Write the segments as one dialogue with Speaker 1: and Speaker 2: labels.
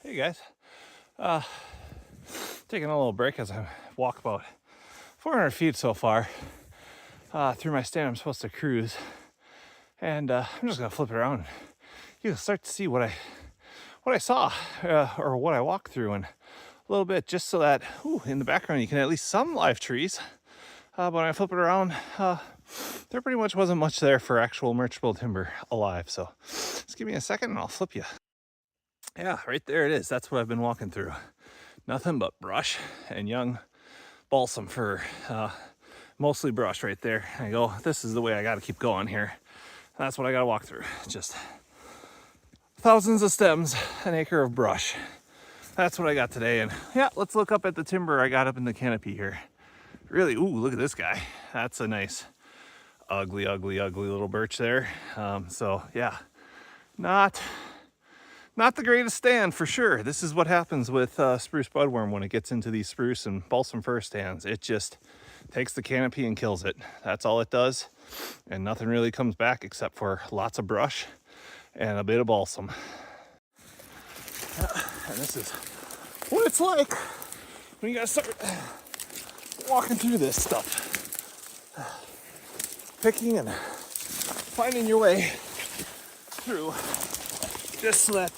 Speaker 1: Hey guys, uh, taking a little break as I walk about 400 feet so far through my stand. I'm supposed to cruise, and I'm just gonna flip it around. You can start to see what I saw or what I walked through in a little bit, just so that in the background you can at least some live trees. But when I flip it around, there pretty much wasn't much there for actual merchantable timber alive. So just give me a second and I'll flip you. Yeah, right there it is. That's what I've been walking through. Nothing but brush and young balsam fir. Mostly brush right there. I go, this is the way I got to keep going here. That's what I got to walk through. Just thousands of stems, an acre of brush. That's what I got today. And yeah, let's look up at the timber I got up in the canopy here. Really, look at this guy. That's a nice, ugly little birch there. So yeah, not the greatest stand for sure. This is what happens with spruce budworm when it gets into these spruce and balsam fir stands. It just takes the canopy and kills it. That's all it does. And nothing really comes back except for lots of brush and a bit of balsam. And this is what it's like when you gotta start walking through this stuff. Picking and finding your way through, just so that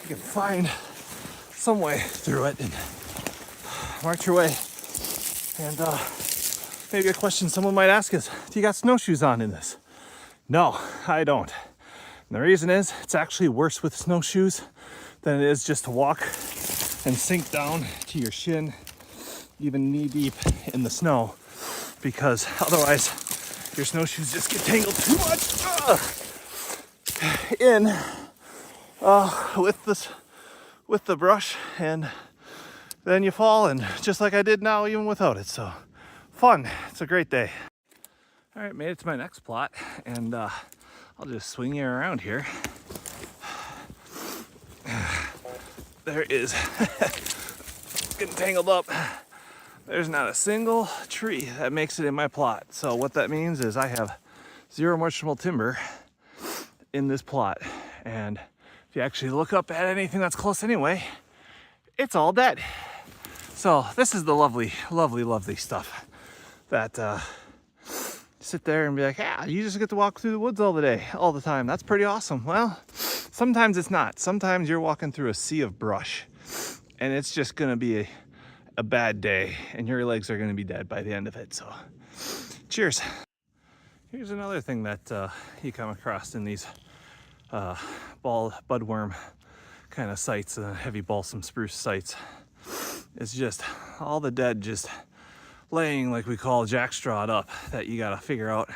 Speaker 1: you can find some way through it and march your way. And maybe a question someone might ask is, do you got snowshoes on in this? No, I don't. And the reason is, it's actually worse with snowshoes than it is just to walk and sink down to your shin, even knee deep in the snow, because otherwise your snowshoes just get tangled too much in with the brush, and then you fall, and just like I did now, even without it. So fun. It's a great day. All right, made it to my next plot, and I'll just swing you around here. There is getting tangled up. There's not a single tree that makes it in my plot. So what that means is I have 0 merchantable timber in this plot. And if you actually look up at anything that's close anyway, it's all dead. So this is the lovely stuff that sit there and be like, yeah, you just get to walk through the woods all the time. That's pretty awesome. Well, sometimes it's not. Sometimes you're walking through a sea of brush and it's just gonna be a bad day and your legs are gonna be dead by the end of it. So cheers. Here's another thing that you come across in these budworm kind of sites, heavy balsam spruce sites. It's just all the dead just laying, like we call jackstrawed up, that you gotta figure out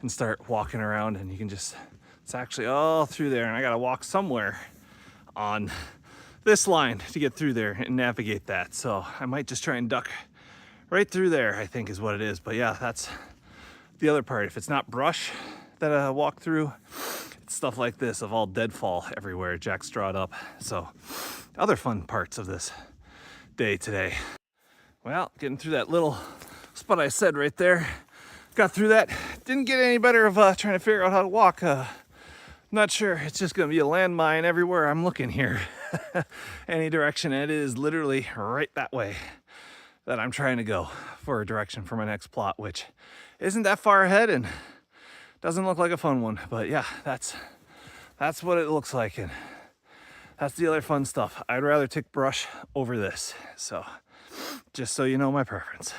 Speaker 1: and start walking around, and you can just, it's actually all through there, and I gotta walk somewhere on this line to get through there and navigate that. So I might just try and duck right through there, I think is what it is. But yeah, that's the other part. If it's not brush that I walk through, it's stuff like this of all deadfall everywhere, jackstrawed up. So other fun parts of this day today. Well, getting through that little spot I said right there. Got through that. Didn't get any better of trying to figure out how to walk. Not sure. It's just going to be a landmine everywhere I'm looking here. Any direction. And it is literally right that way that I'm trying to go for a direction for my next plot, which isn't that far ahead and doesn't look like a fun one. But yeah, that's what it looks like. And that's the other fun stuff. I'd rather take brush over this. So just so you know my preference.